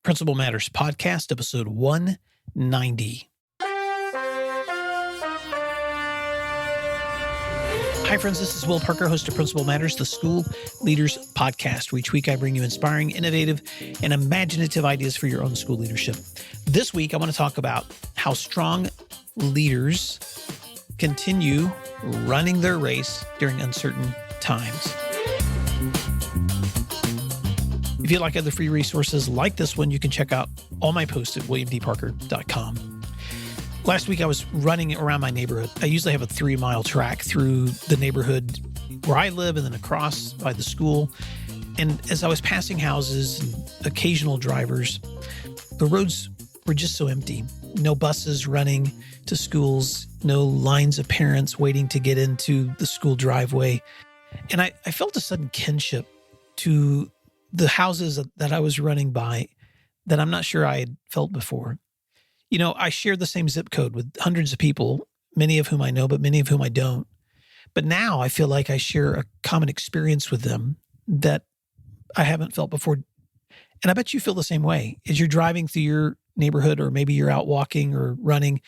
Principal Matters Podcast, episode 190. Hi, friends. This is Will Parker, host of Principal Matters, the School Leaders Podcast, where each week I bring you inspiring, innovative, and imaginative ideas for your own school leadership. This week, I want to talk about how strong leaders continue running their race during uncertain times. If you'd like other free resources like this one, you can check out all my posts at williamdparker.com. Last week, I was running around my neighborhood. I usually have a 3-mile track through the neighborhood where I live and then across by the school. And as I was passing houses and occasional drivers, the roads were just so empty. No buses running to schools, no lines of parents waiting to get into the school driveway. And I felt a sudden kinship to the houses that I was running by that I'm not sure I had felt before. You know, I share the same zip code with hundreds of people, many of whom I know, but many of whom I don't. But now I feel like I share a common experience with them that I haven't felt before. And I bet you feel the same way. As you're driving through your neighborhood, or maybe you're out walking or running,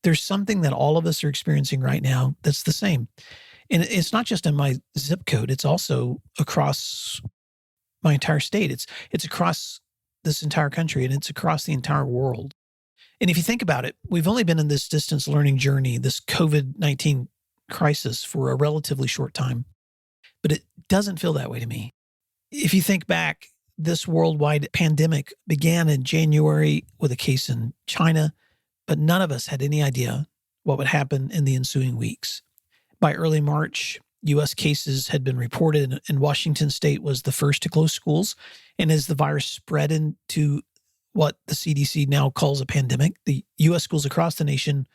there's something that all of us are experiencing right now that's the same. And it's not just in my zip code. It's also across my entire state. It's across this entire country, and it's across the entire world. And if you think about it, we've only been in this distance learning journey, this COVID-19 crisis, for a relatively short time. But it doesn't feel that way to me. If you think back, this worldwide pandemic began in January with a case in China, but none of us had any idea what would happen in the ensuing weeks. By early March, U.S. cases had been reported, and Washington State was the first to close schools. And as the virus spread into what the CDC now calls a pandemic, the U.S. schools across the nation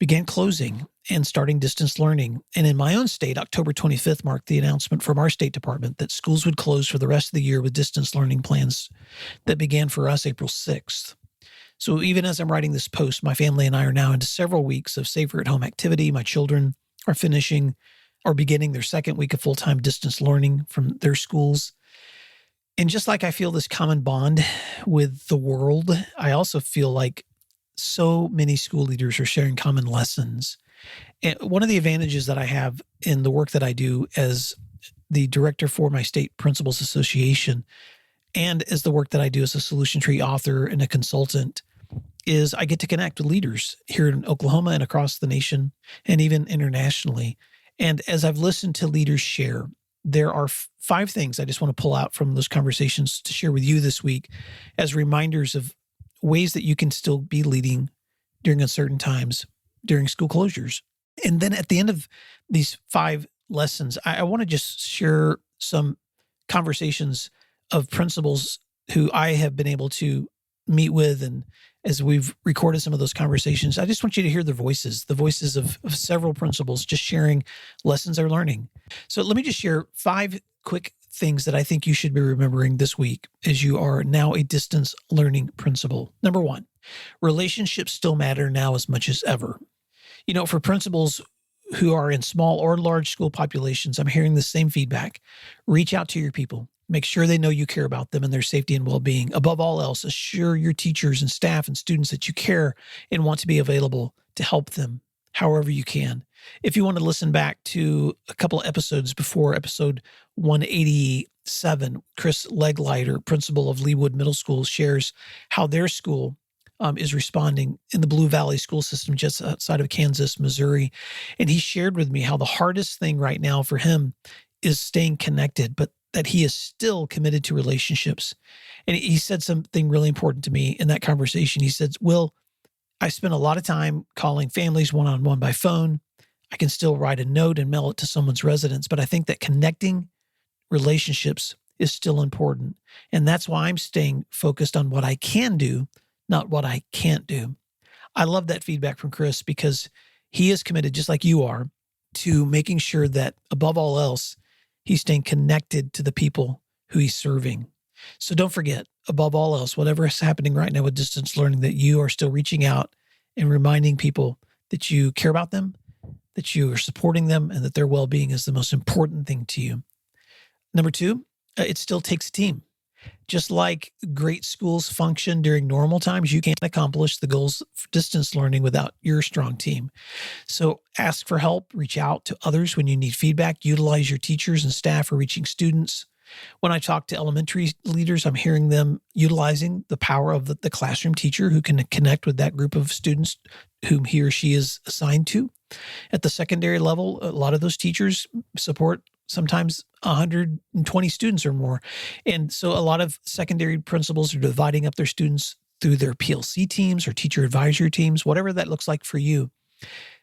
began closing and starting distance learning. And in my own state, October 25th marked the announcement from our State Department that schools would close for the rest of the year with distance learning plans that began for us April 6th. So even as I'm writing this post, my family and I are now into several weeks of safer at home activity. My children are beginning their second week of full-time distance learning from their schools. And just like I feel this common bond with the world, I also feel like so many school leaders are sharing common lessons. And one of the advantages that I have in the work that I do as the director for my state principals association, and as the work that I do as a solution tree author and a consultant, is I get to connect with leaders here in Oklahoma and across the nation and even internationally. And as I've listened to leaders share, there are 5 things I just want to pull out from those conversations to share with you this week as reminders of ways that you can still be leading during uncertain times, during school closures. And then at the end of these 5 lessons, I want to just share some conversations of principals who I have been able to meet with. And as we've recorded some of those conversations, I just want you to hear the voices of several principals just sharing lessons they're learning. So let me just share 5 quick things that I think you should be remembering this week as you are now a distance learning principal. Number 1, relationships still matter now as much as ever. You know, for principals who are in small or large school populations, I'm hearing the same feedback. Reach out to your people. Make sure they know you care about them and their safety and well-being. Above all else, assure your teachers and staff and students that you care and want to be available to help them however you can. If you want to listen back to a couple of episodes before episode 187, Chris Leglighter, principal of Leawood Middle School, shares how their school is responding in the Blue Valley school system just outside of Kansas, Missouri. And he shared with me how the hardest thing right now for him is staying connected, but that he is still committed to relationships. And he said something really important to me in that conversation. He said, Will, I spend a lot of time calling families one-on-one by phone. I can still write a note and mail it to someone's residence, but I think that connecting relationships is still important. And that's why I'm staying focused on what I can do, not what I can't do. I love that feedback from Chris because he is committed, just like you are, to making sure that above all else, he's staying connected to the people who he's serving. So don't forget, above all else, whatever is happening right now with distance learning, that you are still reaching out and reminding people that you care about them, that you are supporting them, and that their well-being is the most important thing to you. Number 2, it still takes a team. Just like great schools function during normal times, you can't accomplish the goals for distance learning without your strong team. So ask for help, reach out to others when you need feedback, utilize your teachers and staff for reaching students. When I talk to elementary leaders, I'm hearing them utilizing the power of the classroom teacher who can connect with that group of students whom he or she is assigned to. At the secondary level, a lot of those teachers support sometimes 120 students or more. And so a lot of secondary principals are dividing up their students through their PLC teams or teacher advisory teams, whatever that looks like for you.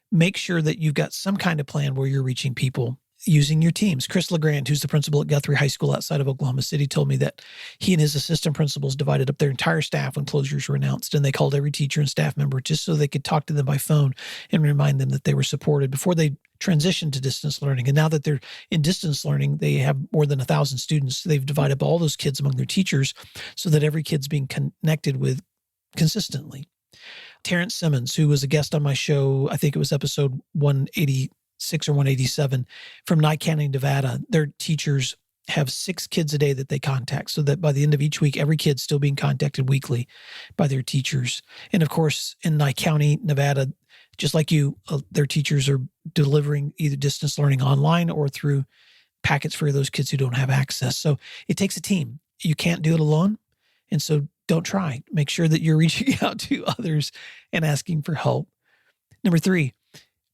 Make sure that you've got some kind of plan where you're reaching people using your teams. Chris LeGrand, who's the principal at Guthrie High School outside of Oklahoma City, told me that he and his assistant principals divided up their entire staff when closures were announced, and they called every teacher and staff member just so they could talk to them by phone and remind them that they were supported before they transitioned to distance learning. And now that they're in distance learning, they have more than 1,000 students. They've divided up all those kids among their teachers so that every kid's being connected with consistently. Terrence Simmons, who was a guest on my show, I think it was episode 186 or 187 from Nye County, Nevada. Their teachers have 6 kids a day that they contact so that by the end of each week, every kid's still being contacted weekly by their teachers. And of course, in Nye County, Nevada, just like you, their teachers are delivering either distance learning online or through packets for those kids who don't have access. So it takes a team. You can't do it alone. And so don't try. Make sure that you're reaching out to others and asking for help. Number 3,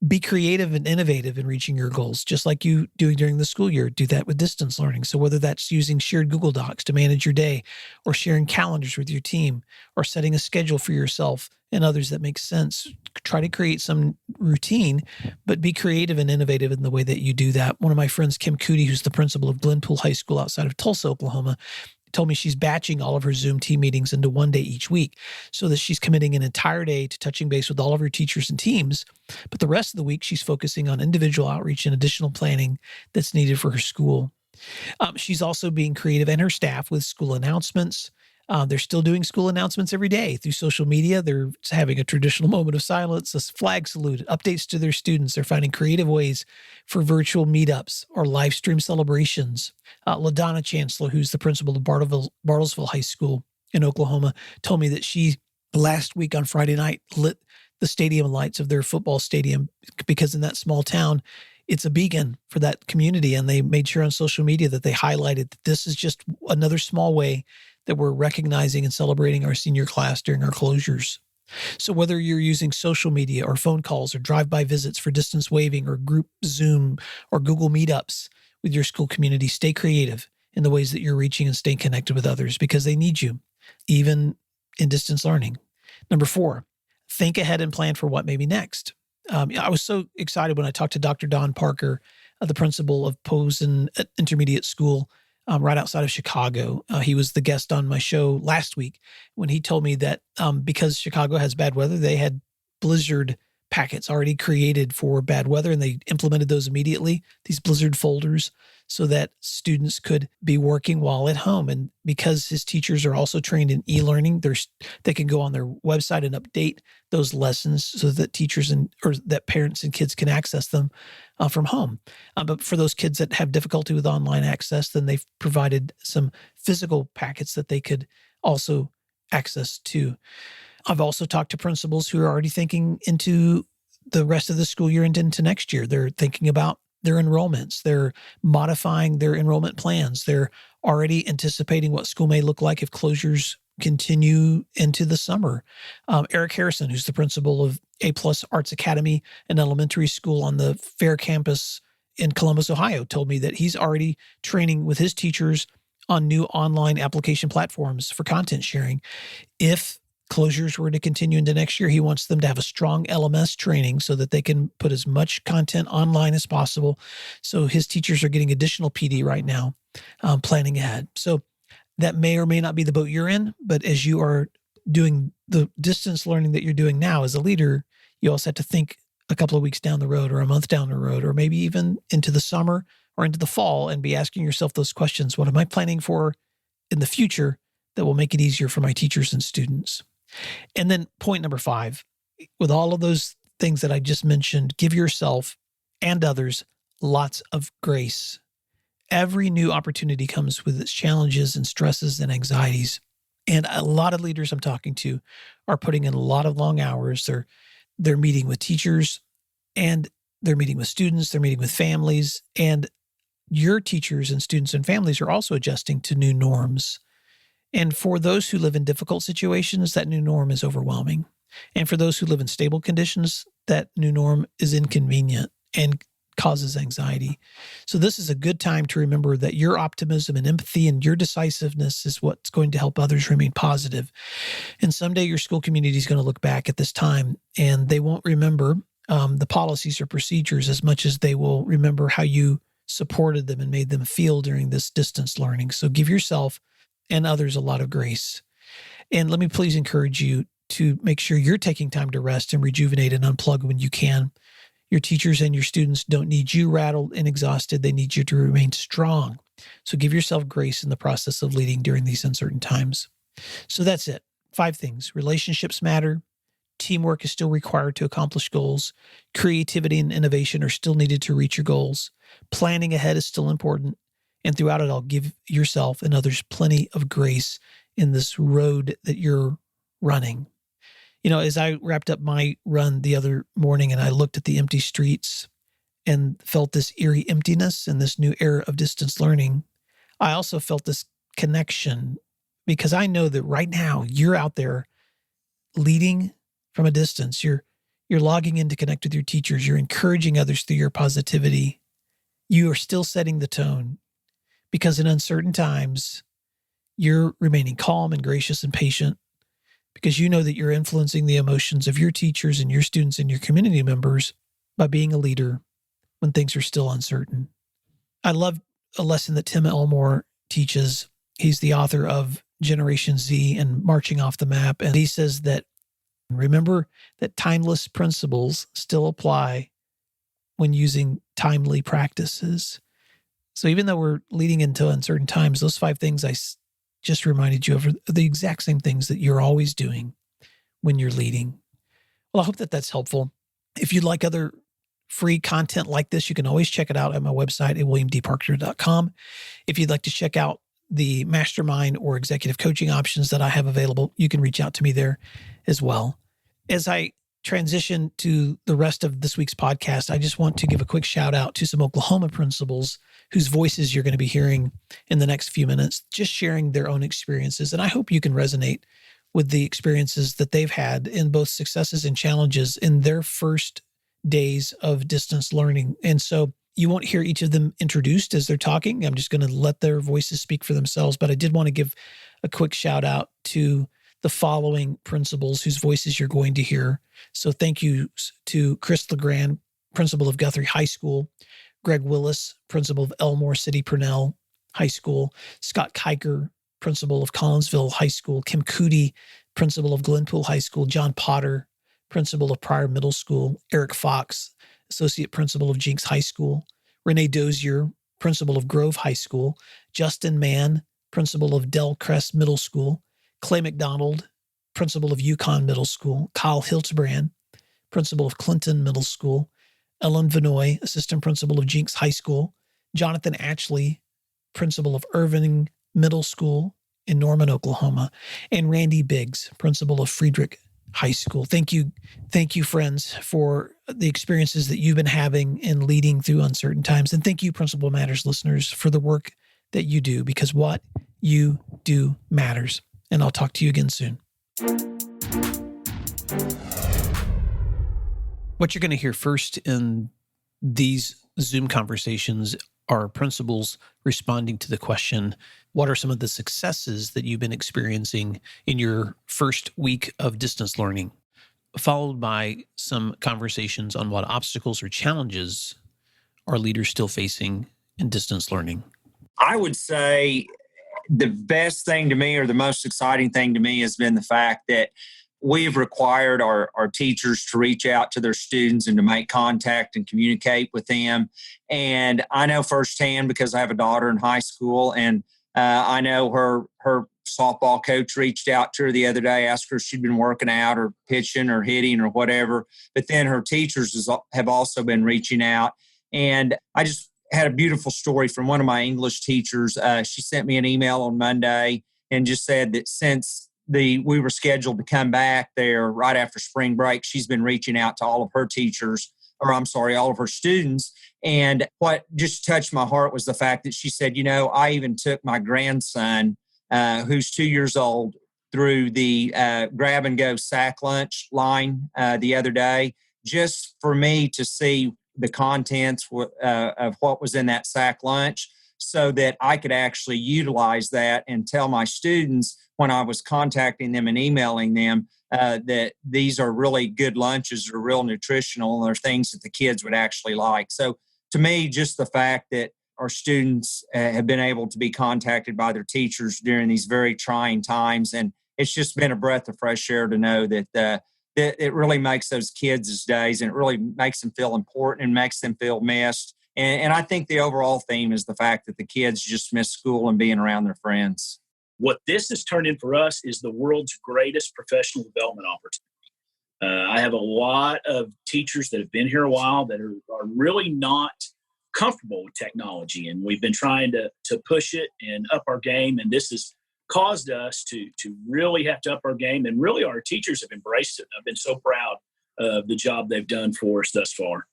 be creative and innovative in reaching your goals, just like you doing during the school year. Do that with distance learning. So whether that's using shared Google Docs to manage your day, or sharing calendars with your team, or setting a schedule for yourself and others that makes sense, try to create some routine, but be creative and innovative in the way that you do that. One of my friends, Kim Cootie, who's the principal of Glenpool High School outside of Tulsa, Oklahoma, told me she's batching all of her Zoom team meetings into one day each week so that she's committing an entire day to touching base with all of her teachers and teams. But the rest of the week, she's focusing on individual outreach and additional planning that's needed for her school. She's also being creative and her staff with school announcements. They're still doing school announcements every day through social media. They're having a traditional moment of silence, a flag salute, updates to their students. They're finding creative ways for virtual meetups or live stream celebrations. LaDonna Chancellor, who's the principal of Bartlesville High School in Oklahoma, told me that she last week on Friday night lit the stadium lights of their football stadium because in that small town, it's a beacon for that community. And they made sure on social media that they highlighted that this is just another small way that we're recognizing and celebrating our senior class during our closures. So whether you're using social media or phone calls or drive-by visits for distance waving or group Zoom or Google Meetups with your school community, stay creative in the ways that you're reaching and staying connected with others because they need you, even in distance learning. Number 4, think ahead and plan for what may be next. I was so excited when I talked to Dr. Don Parker, the principal of Posen Intermediate School, right outside of Chicago. He was the guest on my show last week when he told me that because Chicago has bad weather, they had blizzard packets already created for bad weather, and they implemented those immediately, these blizzard folders, so that students could be working while at home. And because his teachers are also trained in e-learning, they can go on their website and update those lessons so that teachers or that parents and kids can access them from home. But for those kids that have difficulty with online access, then they've provided some physical packets that they could also access to. I've also talked to principals who are already thinking into the rest of the school year and into next year. They're thinking about their enrollments. They're modifying their enrollment plans. They're already anticipating what school may look like if closures continue into the summer. Eric Harrison, who's the principal of A+ Arts Academy, an elementary school on the Fair campus in Columbus, Ohio, told me that he's already training with his teachers on new online application platforms for content sharing. If closures were to continue into next year, he wants them to have a strong LMS training so that they can put as much content online as possible. So his teachers are getting additional PD right now, planning ahead. So that may or may not be the boat you're in, but as you are doing the distance learning that you're doing now as a leader, you also have to think a couple of weeks down the road or a month down the road, or maybe even into the summer or into the fall, and be asking yourself those questions. What am I planning for in the future that will make it easier for my teachers and students? And then point number 5, with all of those things that I just mentioned, give yourself and others lots of grace. Every new opportunity comes with its challenges and stresses and anxieties. And a lot of leaders I'm talking to are putting in a lot of long hours. They're meeting with teachers and they're meeting with students, they're meeting with families, and your teachers and students and families are also adjusting to new norms. And for those who live in difficult situations, that new norm is overwhelming. And for those who live in stable conditions, that new norm is inconvenient and causes anxiety. So this is a good time to remember that your optimism and empathy and your decisiveness is what's going to help others remain positive. And someday your school community is going to look back at this time and they won't remember the policies or procedures as much as they will remember how you supported them and made them feel during this distance learning. So give yourself and others a lot of grace. And let me please encourage you to make sure you're taking time to rest and rejuvenate and unplug when you can. Your teachers and your students don't need you rattled and exhausted. They need you to remain strong. So give yourself grace in the process of leading during these uncertain times. So that's it. 5 things. Relationships matter. Teamwork is still required to accomplish goals. Creativity and innovation are still needed to reach your goals. Planning ahead is still important. And throughout it all, give yourself and others plenty of grace in this road that you're running. You know, as I wrapped up my run the other morning and I looked at the empty streets and felt this eerie emptiness in this new era of distance learning, I also felt this connection because I know that right now you're out there leading from a distance. You're logging in to connect with your teachers. You're encouraging others through your positivity. You are still setting the tone because in uncertain times, you're remaining calm and gracious and patient because you know that you're influencing the emotions of your teachers and your students and your community members by being a leader when things are still uncertain. I love a lesson that Tim Elmore teaches. He's the author of Generation Z and Marching Off the Map. And he says that remember that timeless principles still apply when using timely practices. So even though we're leading into uncertain times, those 5 things I just reminded you of are the exact same things that you're always doing when you're leading. Well, I hope that that's helpful. If you'd like other free content like this, you can always check it out at my website at williamdparker.com. If you'd like to check out the mastermind or executive coaching options that I have available, you can reach out to me there as well. As I transition to the rest of this week's podcast, I just want to give a quick shout out to some Oklahoma principals whose voices you're going to be hearing in the next few minutes, just sharing their own experiences. And I hope you can resonate with the experiences that they've had in both successes and challenges in their first days of distance learning. And so you won't hear each of them introduced as they're talking. I'm just going to let their voices speak for themselves. But I did want to give a quick shout out to the following principals whose voices you're going to hear. So thank you to Chris LeGrand, principal of Guthrie High School, Greg Willis, principal of Elmore City Purnell High School, Scott Kiker, principal of Collinsville High School, Kim Cootie, principal of Glenpool High School, John Potter, principal of Pryor Middle School, Eric Fox, associate principal of Jinx High School, Renee Dozier, principal of Grove High School, Justin Mann, principal of Del Crest Middle School, Clay McDonald, principal of Yukon Middle School, Kyle Hiltbrand, principal of Clinton Middle School, Ellen Vinoy, assistant principal of Jinx High School, Jonathan Ashley, principal of Irving Middle School in Norman, Oklahoma, and Randy Biggs, principal of Friedrich High School. Thank you, friends, for the experiences that you've been having in leading through uncertain times. And thank you, Principal Matters listeners, for the work that you do, because what you do matters. And I'll talk to you again soon. What you're going to hear first in these Zoom conversations are principals responding to the question, what are some of the successes that you've been experiencing in your first week of distance learning? Followed by some conversations on what obstacles or challenges are leaders still facing in distance learning. I would say the best thing to me, or the most exciting thing to me, has been the fact that we've required our teachers to reach out to their students and to make contact and communicate with them. And I know firsthand, because I have a daughter in high school, and I know her softball coach reached out to her the other day, asked her if she'd been working out or pitching or hitting or whatever. But then her teachers have also been reaching out. And I just had a beautiful story from one of my English teachers. She sent me an email on Monday and just said that since we were scheduled to come back there right after spring break, she's been reaching out to all of her teachers, all of her students. And what just touched my heart was the fact that she said, I even took my grandson, who's 2 years old, through the grab and go sack lunch line the other day, just for me to see the contents of what was in that sack lunch, so that I could actually utilize that and tell my students when I was contacting them and emailing them that these are really good lunches, are real nutritional, and they're things that the kids would actually like. So to me, just the fact that our students have been able to be contacted by their teachers during these very trying times, and it's just been a breath of fresh air to know that it really makes those kids' days, and it really makes them feel important and makes them feel missed. And I think the overall theme is the fact that the kids just miss school and being around their friends. What this has turned in for us is the world's greatest professional development opportunity. I have a lot of teachers that have been here a while that are really not comfortable with technology, and we've been trying to push it and up our game, and this has caused us to really have to up our game, and really our teachers have embraced it. I've been so proud of the job they've done for us thus far.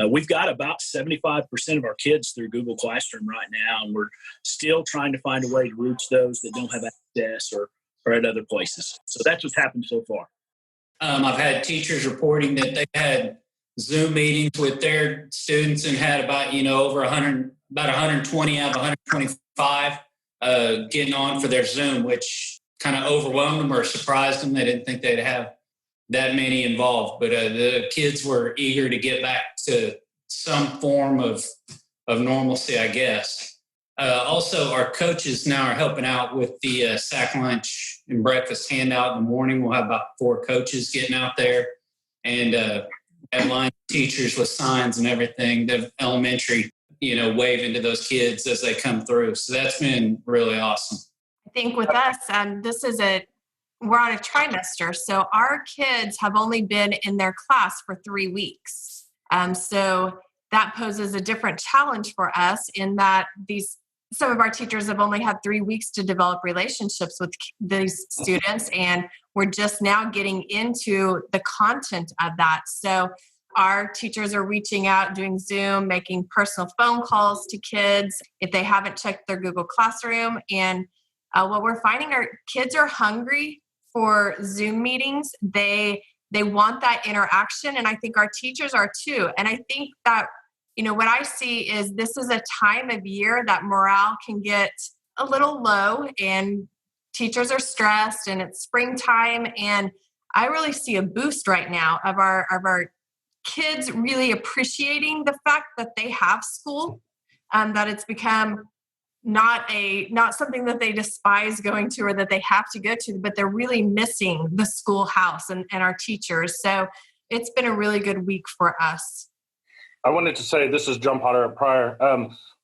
We've got about 75% of our kids through Google Classroom right now, and we're still trying to find a way to reach those that don't have access or at other places. So that's what's happened so far. I've had teachers reporting that they had Zoom meetings with their students and had about, over 100, about 120 out of 125 getting on for their Zoom, which kind of overwhelmed them or surprised them. They didn't think they'd have that many involved, but the kids were eager to get back to some form of normalcy, I guess. Also, our coaches now are helping out with the sack lunch and breakfast handout in the morning. We'll have about 4 coaches getting out there, and have line teachers with signs and everything, the elementary, waving to those kids as they come through. So that's been really awesome. I think with us, we're on a trimester, so our kids have only been in their class for 3 weeks. So that poses a different challenge for us in that some of our teachers have only had 3 weeks to develop relationships with these students, and we're just now getting into the content of that. So our teachers are reaching out, doing Zoom, making personal phone calls to kids if they haven't checked their Google Classroom. And what we're finding are kids are hungry for Zoom meetings. They want that interaction, and I think our teachers are too. And I think that, what I see is this is a time of year that morale can get a little low, and teachers are stressed, and it's springtime. And I really see a boost right now of our kids really appreciating the fact that they have school, that it's become not something that they despise going to or that they have to go to, but they're really missing the schoolhouse and our teachers. So it's been a really good week for us. I wanted to say, this is John Potter at Pryor.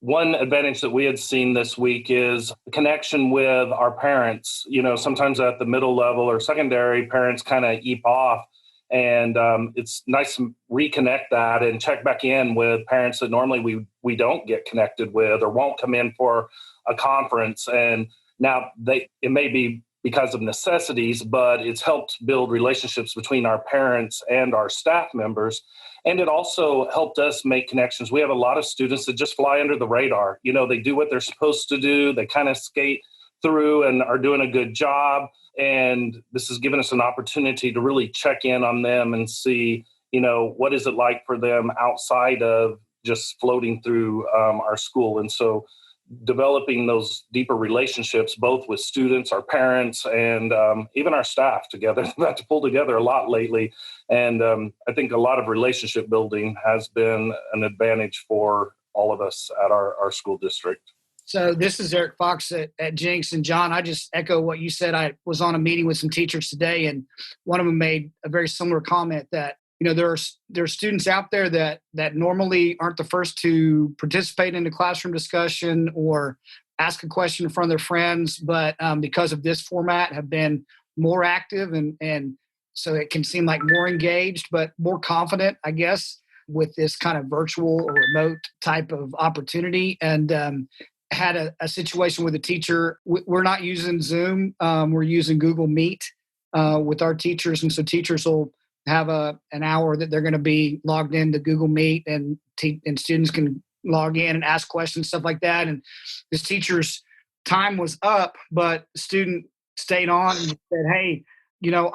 One advantage that we had seen this week is connection with our parents. Sometimes at the middle level or secondary, parents kind of eep off. And it's nice to reconnect that and check back in with parents that normally we don't get connected with or won't come in for a conference. And now it may be because of necessities, but it's helped build relationships between our parents and our staff members. And it also helped us make connections. We have a lot of students that just fly under the radar. They do what they're supposed to do. They kind of skate through and are doing a good job. And this has given us an opportunity to really check in on them and see, what is it like for them outside of just floating through our school. And so developing those deeper relationships, both with students, our parents, and even our staff together. We've had to pull together a lot lately. And I think a lot of relationship building has been an advantage for all of us at our school district. So this is Eric Fox at Jenks. And John, I just echo what you said. I was on a meeting with some teachers today, and one of them made a very similar comment that, there are students out there that normally aren't the first to participate in the classroom discussion or ask a question in front of their friends, but because of this format have been more active and so it can seem like more engaged, but more confident, I guess, with this kind of virtual or remote type of opportunity. And had a situation with a teacher. We're not using Zoom. We're using Google Meet with our teachers. And so teachers will have an hour that they're going to be logged into Google Meet, and students can log in and ask questions, stuff like that. And this teacher's time was up, but the student stayed on and said, hey,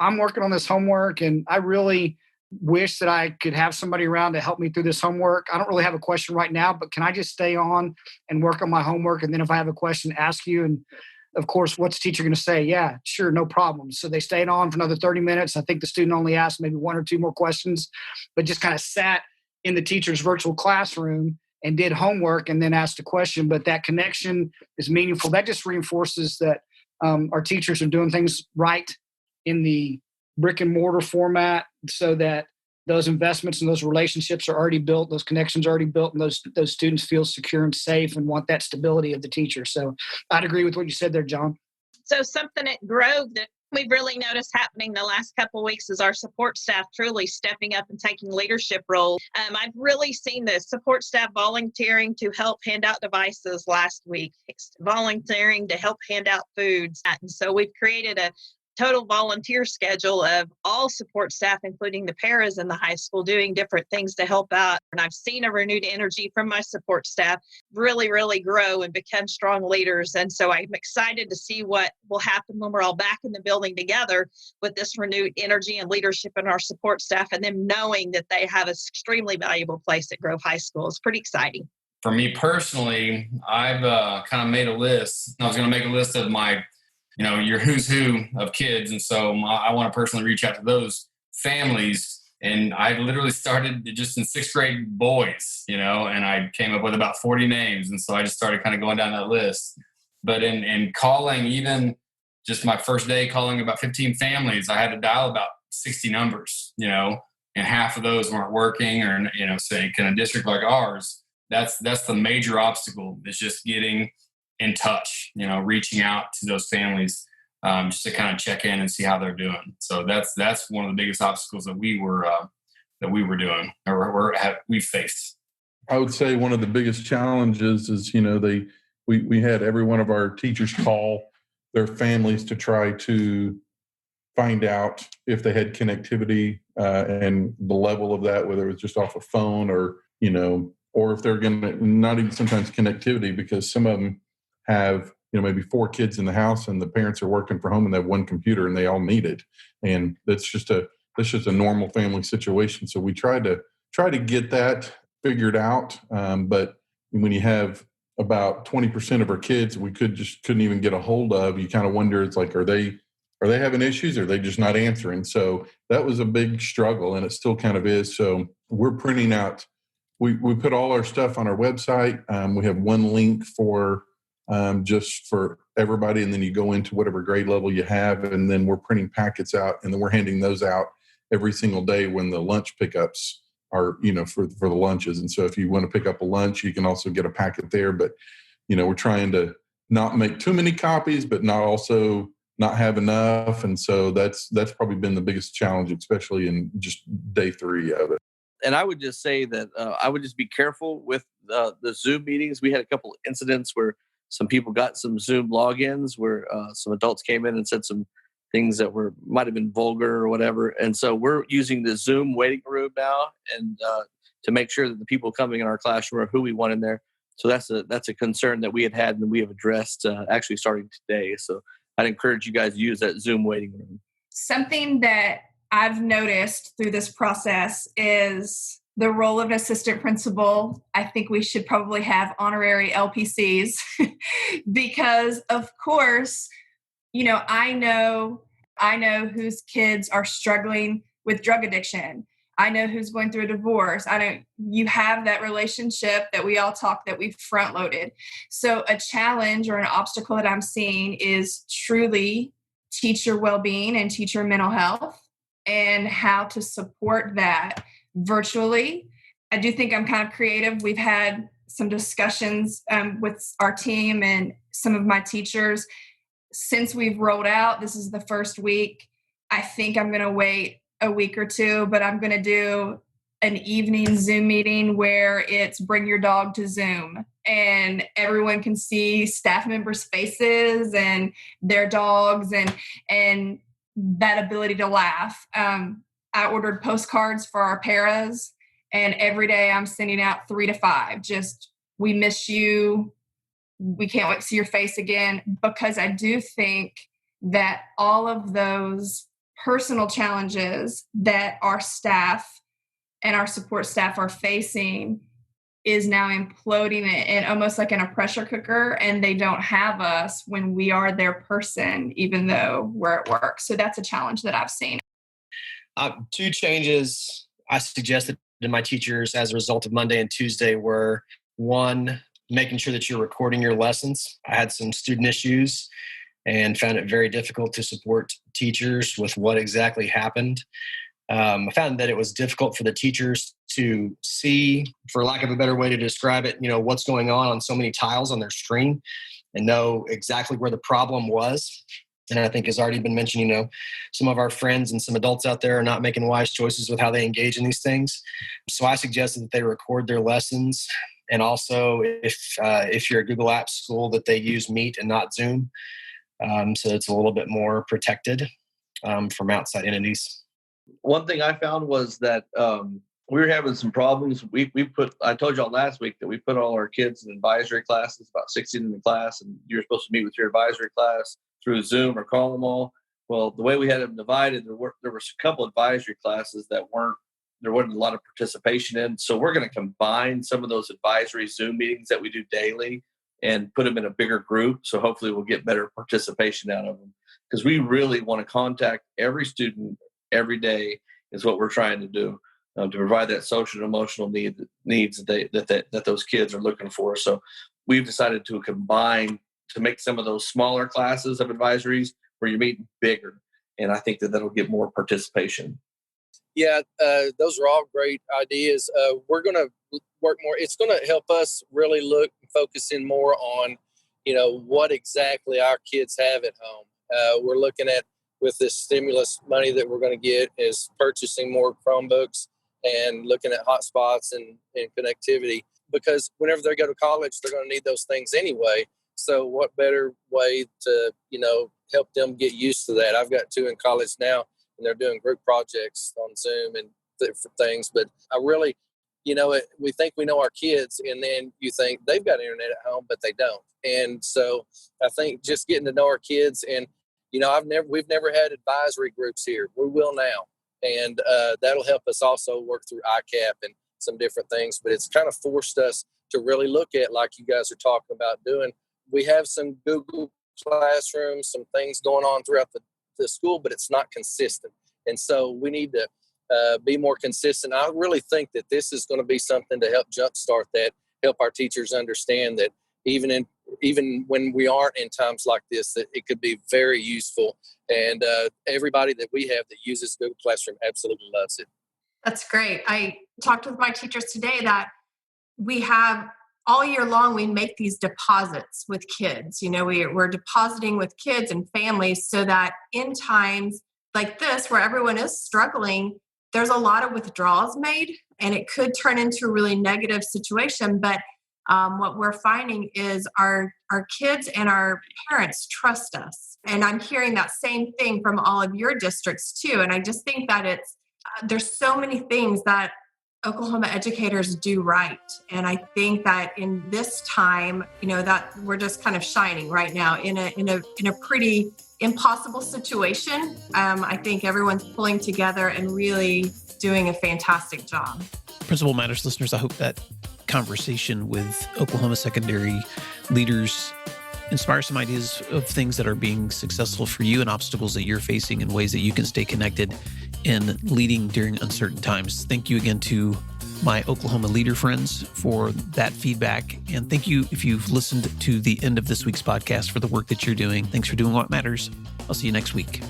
I'm working on this homework, and I really wish that I could have somebody around to help me through this homework. I don't really have a question right now, but can I just stay on and work on my homework? And then if I have a question, ask you. And of course, what's the teacher going to say? Yeah, sure, no problem. So they stayed on for another 30 minutes. I think the student only asked maybe one or two more questions, but just kind of sat in the teacher's virtual classroom and did homework and then asked a question. But that connection is meaningful. That just reinforces that our teachers are doing things right in the brick and mortar format, so that those investments and those relationships are already built, those connections are already built, and those students feel secure and safe and want that stability of the teacher. So I'd agree with what you said there, John. So something at Grove that we've really noticed happening the last couple of weeks is our support staff truly stepping up and taking leadership roles. I've really seen the support staff volunteering to help hand out devices last week, volunteering to help hand out foods. And so we've created a total volunteer schedule of all support staff, including the paras in the high school, doing different things to help out. And I've seen a renewed energy from my support staff really, really grow and become strong leaders. And so I'm excited to see what will happen when we're all back in the building together with this renewed energy and leadership in our support staff, and them knowing that they have an extremely valuable place at Grove High School. It's pretty exciting. For me personally, I've kind of made a list. I was going to make a list of my your who's who of kids. And so I want to personally reach out to those families. And I literally started just in 6th grade boys, and I came up with about 40 names. And so I just started kind of going down that list. But in calling, even just my first day calling about 15 families, I had to dial about 60 numbers, and half of those weren't working, or, say in a district like ours, that's the major obstacle. It's just getting in touch, reaching out to those families, just to kind of check in and see how they're doing. So that's one of the biggest obstacles that we were doing, or we faced. I would say one of the biggest challenges is, we had every one of our teachers call their families to try to find out if they had connectivity, and the level of that, whether it was just off a phone or if they're going to, not even sometimes connectivity, because some of them have maybe 4 kids in the house, and the parents are working from home and they have one computer and they all need it, and that's just a normal family situation. So we try to get that figured out, but when you have about 20% of our kids we couldn't even get a hold of, you kind of wonder, it's like, are they having issues, or are they just not answering? So that was a big struggle, and it still kind of is. So we're printing out, we put all our stuff on our website. We have one link for just for everybody, and then you go into whatever grade level you have, and then we're printing packets out, and then we're handing those out every single day when the lunch pickups are, for the lunches. And so if you want to pick up a lunch, you can also get a packet there. But we're trying to not make too many copies, but not have enough. And so that's probably been the biggest challenge, especially in just day 3 of it. And I would just say that I would just be careful with the Zoom meetings. We had a couple of incidents where some people got some Zoom logins where some adults came in and said some things that might have been vulgar or whatever. And so we're using the Zoom waiting room now, and to make sure that the people coming in our classroom are who we want in there. So that's a concern that we had and we have addressed actually starting today. So I'd encourage you guys to use that Zoom waiting room. Something that I've noticed through this process is the role of an assistant principal. I think we should probably have honorary LPCs because, of course, I know whose kids are struggling with drug addiction. I know who's going through a divorce. You have that relationship that we all talk that we've front loaded. So a challenge or an obstacle that I'm seeing is truly teacher well-being and teacher mental health, and how to support that virtually. I do think I'm kind of creative. We've had some discussions with our team and some of my teachers since we've rolled out. This is the first week. I think I'm going to wait a week or two, but I'm going to do an evening Zoom meeting where it's bring your dog to Zoom and everyone can see staff members' faces and their dogs and that ability to laugh. I ordered postcards for our paras, and every day I'm sending out 3 to 5. Just, we miss you. We can't wait to see your face again, because I do think that all of those personal challenges that our staff and our support staff are facing is now imploding in almost like in a pressure cooker, and they don't have us when we are their person, even though we're at work. So that's a challenge that I've seen. 2 changes I suggested to my teachers as a result of Monday and Tuesday were, 1, making sure that you're recording your lessons. I had some student issues and found it very difficult to support teachers with what exactly happened. I found that it was difficult for the teachers to see, for lack of a better way to describe it, what's going on so many tiles on their screen and know exactly where the problem was. And I think, has already been mentioned, some of our friends and some adults out there are not making wise choices with how they engage in these things. So I suggested that they record their lessons. And also, if you're a Google Apps school, that they use Meet and not Zoom. So it's a little bit more protected from outside entities. One thing I found was that we were having some problems. I told y'all last week that we put all our kids in advisory classes, about 16 in the class, and you're supposed to meet with your advisory class through Zoom or call them all. Well, the way we had them divided, there were a couple advisory classes that there wasn't a lot of participation in. So we're going to combine some of those advisory Zoom meetings that we do daily and put them in a bigger group. So hopefully we'll get better participation out of them, because we really want to contact every student every day is what we're trying to do, to provide that social and emotional needs that those kids are looking for. So we've decided to combine, to make some of those smaller classes of advisories where you're meeting bigger. And I think that'll get more participation. Yeah, those are all great ideas. We're going to work more. It's going to help us really look and focus in more on, what exactly our kids have at home. We're looking at, with this stimulus money that we're going to get, is purchasing more Chromebooks and looking at hotspots and connectivity, because whenever they go to college, they're going to need those things anyway. So what better way to, help them get used to that? I've got 2 in college now, and they're doing group projects on Zoom and different things. But I really, we think we know our kids, and then you think they've got internet at home, but they don't. And so I think just getting to know our kids, and, we've never had advisory groups here. We will now. And that'll help us also work through ICAP and some different things. But it's kind of forced us to really look at, like you guys are talking about doing. We have some Google Classrooms, some things going on throughout the school, but it's not consistent. And so we need to be more consistent. I really think that this is going to be something to help jumpstart that, help our teachers understand that even when we aren't in times like this, that it could be very useful. And everybody that we have that uses Google Classroom absolutely loves it. That's great. I talked with my teachers today that we have all year long, we make these deposits with kids. We're depositing with kids and families so that in times like this, where everyone is struggling, there's a lot of withdrawals made, and it could turn into a really negative situation. But what we're finding is our kids and our parents trust us. And I'm hearing that same thing from all of your districts too. And I just think that there's so many things that Oklahoma educators do right. And I think that in this time, that we're just kind of shining right now in a pretty impossible situation. I think everyone's pulling together and really doing a fantastic job. Principal Matters listeners, I hope that conversation with Oklahoma secondary leaders inspire some ideas of things that are being successful for you and obstacles that you're facing and ways that you can stay connected in leading during uncertain times. Thank you again to my Oklahoma leader friends for that feedback. And thank you if you've listened to the end of this week's podcast for the work that you're doing. Thanks for doing what matters. I'll see you next week.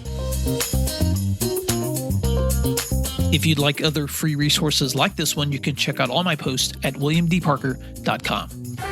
If you'd like other free resources like this one, you can check out all my posts at williamdparker.com.